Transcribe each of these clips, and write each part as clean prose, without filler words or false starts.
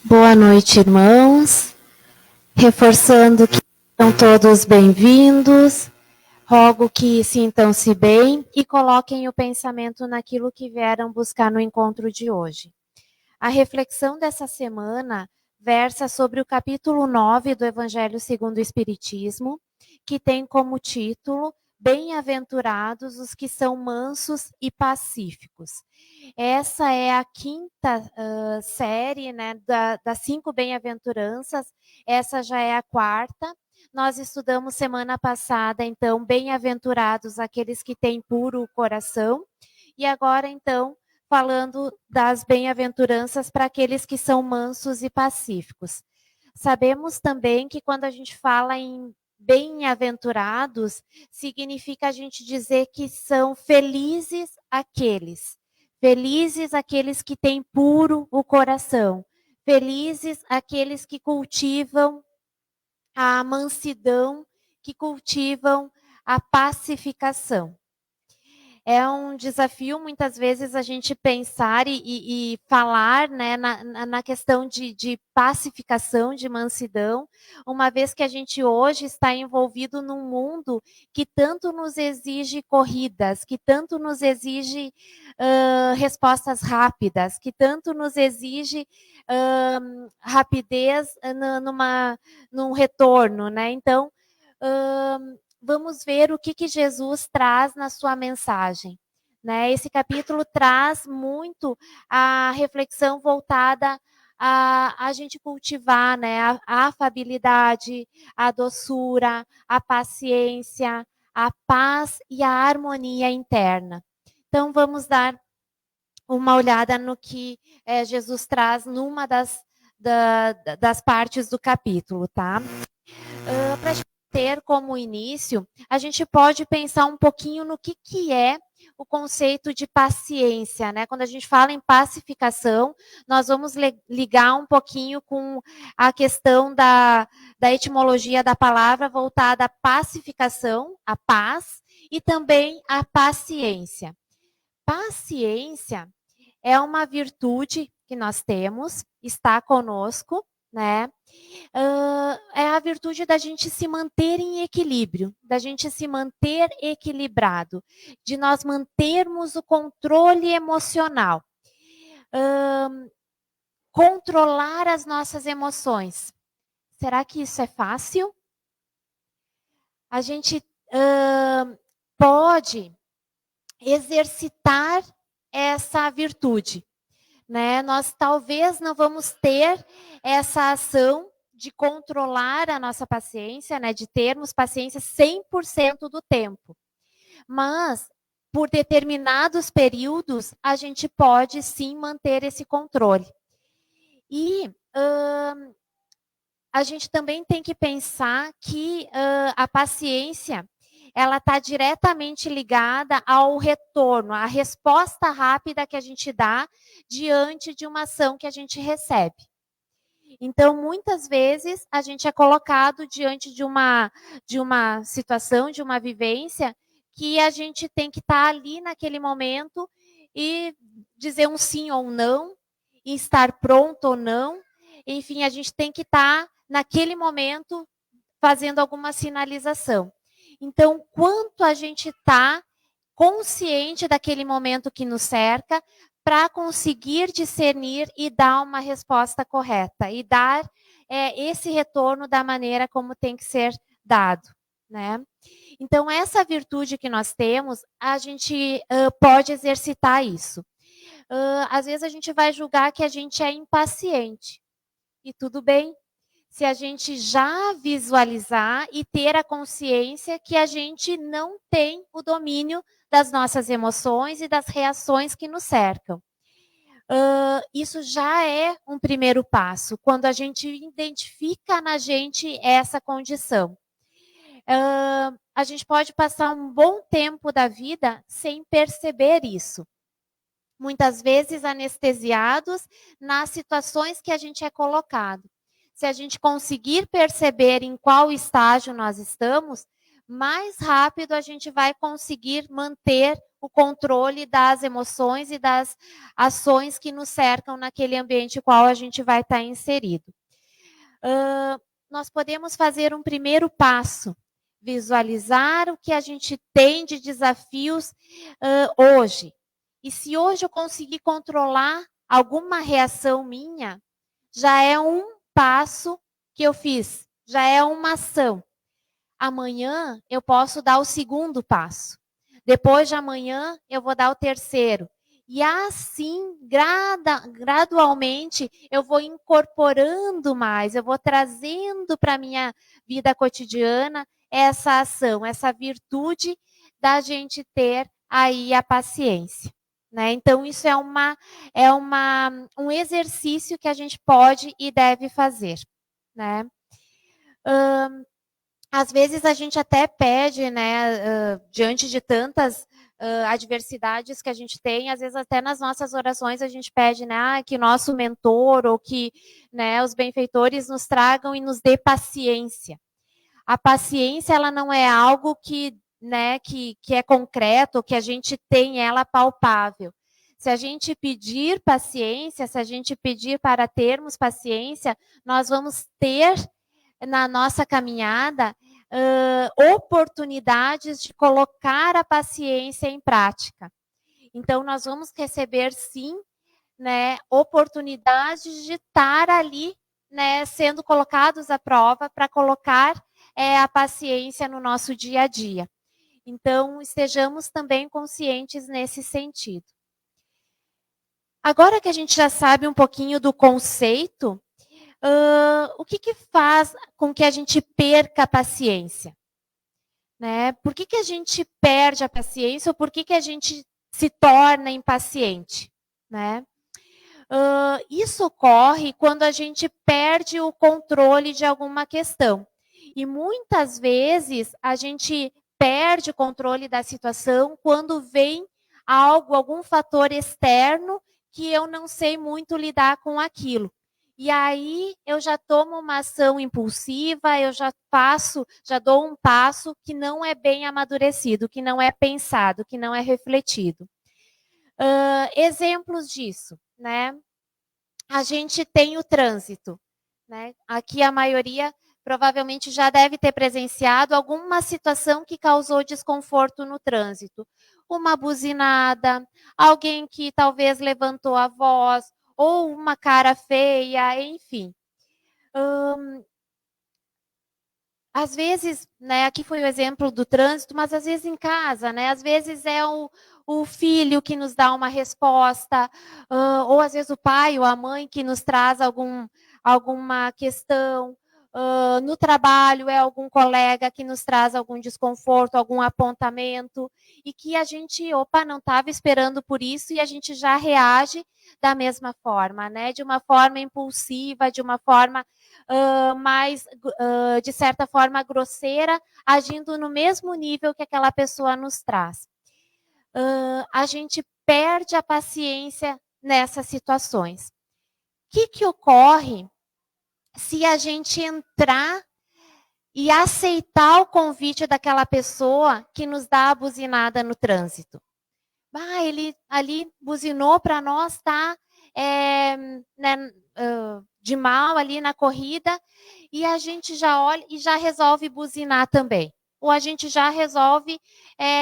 Boa noite, irmãos. Reforçando que são todos bem-vindos. Rogo que sintam-se bem e coloquem o pensamento naquilo que vieram buscar no encontro de hoje. A reflexão dessa semana versa sobre o capítulo 9 do Evangelho segundo o Espiritismo, que tem como título Bem-aventurados os que são mansos e pacíficos. Essa é a quinta série, né, das 5 bem-aventuranças. Essa já é a quarta. Nós estudamos semana passada, então, bem-aventurados aqueles que têm puro coração. E agora, então, falando das bem-aventuranças para aqueles que são mansos e pacíficos. Sabemos também que quando a gente fala em bem-aventurados, significa a gente dizer que são felizes aqueles que têm puro o coração, felizes aqueles que cultivam a mansidão, que cultivam a pacificação. É um desafio, muitas vezes, a gente pensar e falar, né, na questão de pacificação, de mansidão, uma vez que a gente hoje está envolvido num mundo que tanto nos exige corridas, que tanto nos exige respostas rápidas, que tanto nos exige rapidez num retorno, né? Então, vamos ver o que Jesus traz na sua mensagem. Né? Esse capítulo traz muito a reflexão voltada a gente cultivar, né, a afabilidade, a doçura, a paciência, a paz e a harmonia interna. Então, vamos dar uma olhada no que Jesus traz numa das partes do capítulo, tá? Para a gente ter como início, a gente pode pensar um pouquinho no que é o conceito de paciência, né? Quando a gente fala em pacificação, nós vamos ligar um pouquinho com a questão da etimologia da palavra voltada à pacificação, à paz, e também à paciência. Paciência é uma virtude que nós temos, está conosco, né? É a virtude da gente se manter em equilíbrio, da gente se manter equilibrado, de nós mantermos o controle emocional, controlar as nossas emoções. Será que isso é fácil? A gente pode exercitar essa virtude, né? Nós talvez não vamos ter essa ação de controlar a nossa paciência, né? De termos paciência 100% do tempo. Mas, por determinados períodos, a gente pode sim manter esse controle. E a gente também tem que pensar que a paciência ela está diretamente ligada ao retorno, à resposta rápida que a gente dá diante de uma ação que a gente recebe. Então, muitas vezes, a gente é colocado diante de uma situação, de uma vivência, que a gente tem que estar ali naquele momento e dizer um sim ou não, e estar pronto ou não. Enfim, a gente tem que estar, naquele momento, fazendo alguma sinalização. Então, quanto a gente está consciente daquele momento que nos cerca, para conseguir discernir e dar uma resposta correta, e dar esse retorno da maneira como tem que ser dado, né? Então, essa virtude que nós temos, a gente pode exercitar isso. Às vezes a gente vai julgar que a gente é impaciente, e tudo bem, se a gente já visualizar e ter a consciência que a gente não tem o domínio das nossas emoções e das reações que nos cercam. Isso já é um primeiro passo, quando a gente identifica na gente essa condição. A gente pode passar um bom tempo da vida sem perceber isso. Muitas vezes anestesiados nas situações que a gente é colocado. Se a gente conseguir perceber em qual estágio nós estamos, mais rápido a gente vai conseguir manter o controle das emoções e das ações que nos cercam naquele ambiente qual a gente vai estar inserido. Nós podemos fazer um primeiro passo, visualizar o que a gente tem de desafios hoje. E se hoje eu conseguir controlar alguma reação minha, já é um passo que eu fiz, já é uma ação. Amanhã eu posso dar o segundo passo. Depois de amanhã eu vou dar o terceiro. E assim, gradualmente, eu vou incorporando mais, eu vou trazendo para a minha vida cotidiana essa ação, essa virtude da gente ter aí a paciência. Né? Então, isso é um exercício que a gente pode e deve fazer. Né? Às vezes a gente até pede, né, diante de tantas adversidades que a gente tem, às vezes até nas nossas orações a gente pede, né, que nosso mentor ou que, né, os benfeitores nos tragam e nos dê paciência. A paciência, ela não é algo que, né, que é concreto, que a gente tem ela palpável. Se a gente pedir paciência, se a gente pedir para termos paciência, nós vamos ter na nossa caminhada oportunidades de colocar a paciência em prática. Então, nós vamos receber, sim, né, oportunidades de estar ali, né, sendo colocados à prova para colocar a paciência no nosso dia a dia. Então, estejamos também conscientes nesse sentido. Agora que a gente já sabe um pouquinho do conceito, o que faz com que a gente perca a paciência? Né? Por que a gente perde a paciência ou por que a gente se torna impaciente? Né? Isso ocorre quando a gente perde o controle de alguma questão. E muitas vezes a gente perde o controle da situação quando vem algum fator externo que eu não sei muito lidar com aquilo. E aí eu já tomo uma ação impulsiva, eu já dou um passo que não é bem amadurecido, que não é pensado, que não é refletido. Exemplos disso, né? A gente tem o trânsito, né? Aqui a maioria provavelmente já deve ter presenciado alguma situação que causou desconforto no trânsito. Uma buzinada, alguém que talvez levantou a voz, ou uma cara feia, enfim. Às vezes, né, aqui foi o exemplo do trânsito, mas às vezes em casa, né? Às vezes é o filho que nos dá uma resposta, ou às vezes o pai ou a mãe que nos traz alguma questão. No trabalho é algum colega que nos traz algum desconforto, algum apontamento, e que a gente, não estava esperando por isso, e a gente já reage da mesma forma, né? De uma forma impulsiva, de uma forma mais, de certa forma, grosseira, agindo no mesmo nível que aquela pessoa nos traz. A gente perde a paciência nessas situações. O que ocorre se a gente entrar e aceitar o convite daquela pessoa que nos dá a buzinada no trânsito? Ele ali buzinou para nós, tá? Né, de mal ali na corrida, e a gente já olha e já resolve buzinar também. Ou a gente já resolve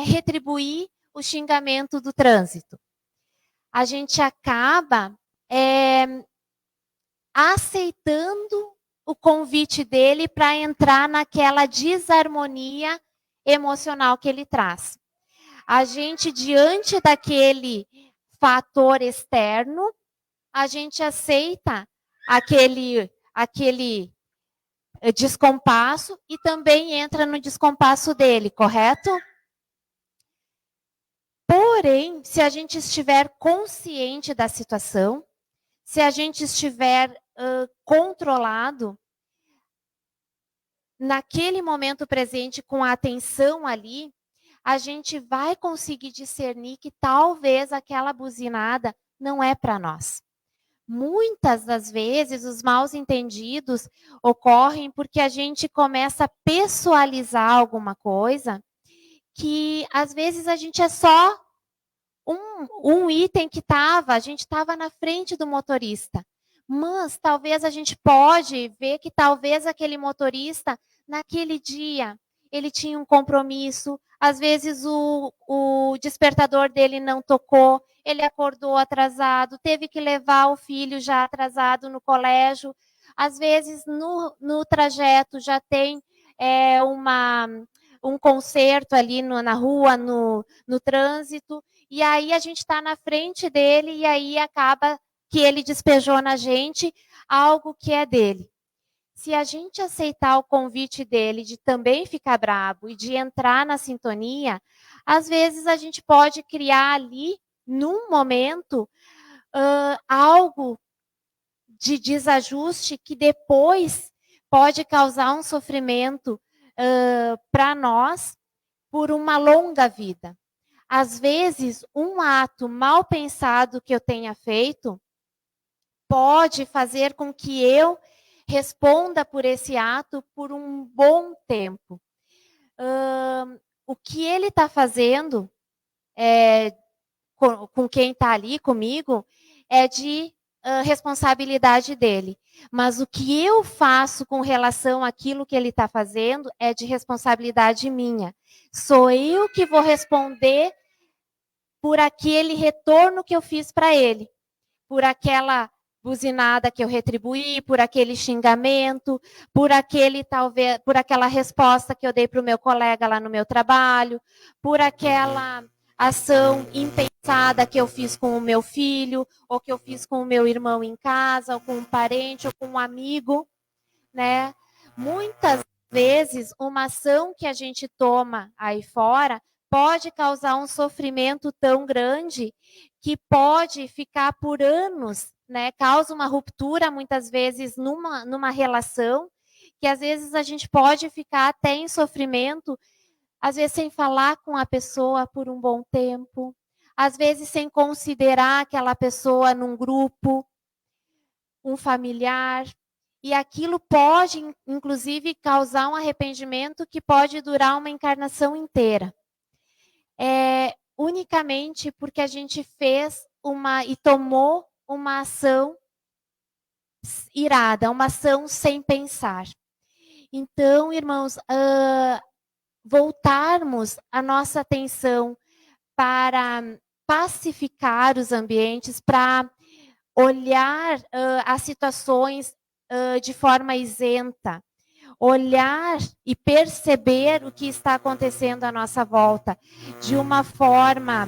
retribuir o xingamento do trânsito. A gente acaba aceitando o convite dele para entrar naquela desarmonia emocional que ele traz. A gente, diante daquele fator externo, a gente aceita aquele descompasso e também entra no descompasso dele, correto? Porém, se a gente estiver consciente da situação, se a gente estiver controlado, naquele momento presente, com a atenção ali, a gente vai conseguir discernir que talvez aquela buzinada não é para nós. Muitas das vezes, os maus entendidos ocorrem porque a gente começa a pessoalizar alguma coisa que, às vezes, a gente é só um item que a gente estava na frente do motorista. Mas talvez a gente pode ver que talvez aquele motorista, naquele dia, ele tinha um compromisso, às vezes o despertador dele não tocou, ele acordou atrasado, teve que levar o filho já atrasado no colégio, às vezes no trajeto já tem um concerto ali na rua, no trânsito, e aí a gente está na frente dele e aí acaba que ele despejou na gente algo que é dele. Se a gente aceitar o convite dele de também ficar bravo e de entrar na sintonia, às vezes a gente pode criar ali, num momento, algo de desajuste que depois pode causar um sofrimento para nós por uma longa vida. Às vezes, um ato mal pensado que eu tenha feito pode fazer com que eu responda por esse ato por um bom tempo. O que ele está fazendo com quem está ali comigo é de responsabilidade dele. Mas o que eu faço com relação àquilo que ele está fazendo é de responsabilidade minha. Sou eu que vou responder por aquele retorno que eu fiz para ele, por aquela buzinada que eu retribuí, por aquele xingamento, por aquela resposta que eu dei para o meu colega lá no meu trabalho, por aquela ação impensada que eu fiz com o meu filho, ou que eu fiz com o meu irmão em casa, ou com um parente, ou com um amigo, né? Muitas vezes, uma ação que a gente toma aí fora pode causar um sofrimento tão grande que pode ficar por anos, né? Causa uma ruptura, muitas vezes, numa relação, que às vezes a gente pode ficar até em sofrimento, às vezes sem falar com a pessoa por um bom tempo, às vezes sem considerar aquela pessoa num grupo, um familiar, e aquilo pode, inclusive, causar um arrependimento que pode durar uma encarnação inteira. Unicamente porque a gente fez e tomou uma ação irada, uma ação sem pensar. Então, irmãos, voltarmos a nossa atenção para pacificar os ambientes, para olhar as situações de forma isenta, olhar e perceber o que está acontecendo à nossa volta de uma forma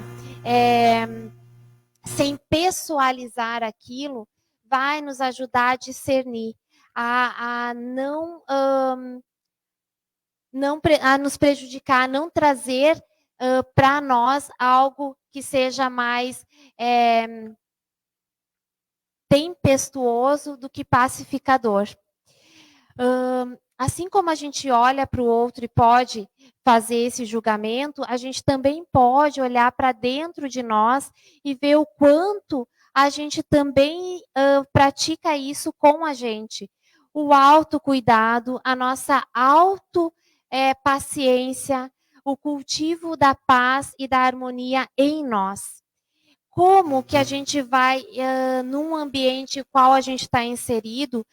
sem pessoalizar aquilo, vai nos ajudar a discernir, a não nos prejudicar, não trazer para nós algo que seja mais tempestuoso do que pacificador. Assim como a gente olha para o outro e pode fazer esse julgamento, a gente também pode olhar para dentro de nós e ver o quanto a gente também pratica isso com a gente. O autocuidado, a nossa paciência, o cultivo da paz e da harmonia em nós. Como que a gente vai, num ambiente qual a gente está inserido,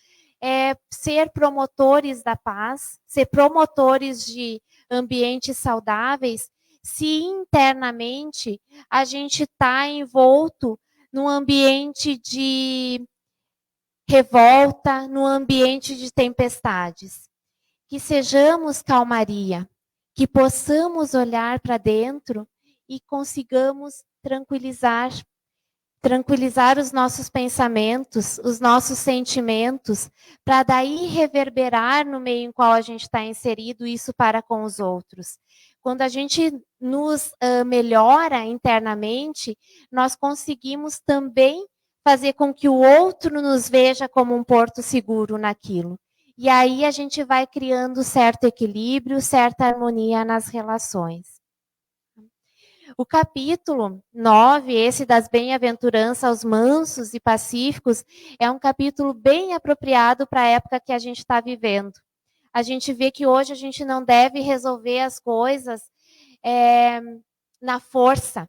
ser promotores da paz, ser promotores de ambientes saudáveis, se internamente a gente está envolto num ambiente de revolta, num ambiente de tempestades. Que sejamos calmaria, que possamos olhar para dentro e consigamos tranquilizar os nossos pensamentos, os nossos sentimentos, para daí reverberar no meio em qual a gente está inserido isso para com os outros. Quando a gente nos melhora internamente, nós conseguimos também fazer com que o outro nos veja como um porto seguro naquilo. E aí a gente vai criando certo equilíbrio, certa harmonia nas relações. O capítulo 9, esse das bem-aventuranças aos mansos e pacíficos, é um capítulo bem apropriado para a época que a gente está vivendo. A gente vê que hoje a gente não deve resolver as coisas na força.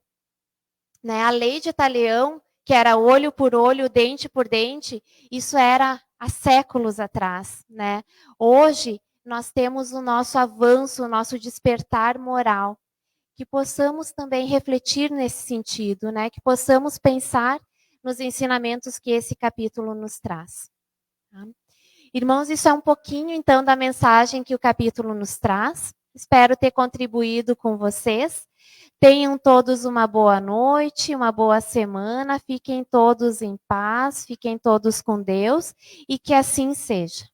né? A lei de Talião, que era olho por olho, dente por dente, isso era há séculos atrás, né? Hoje nós temos o nosso avanço, o nosso despertar moral, que possamos também refletir nesse sentido, né? Que possamos pensar nos ensinamentos que esse capítulo nos traz. Tá? Irmãos, isso é um pouquinho então da mensagem que o capítulo nos traz. Espero ter contribuído com vocês. Tenham todos uma boa noite, uma boa semana, fiquem todos em paz, fiquem todos com Deus e que assim seja.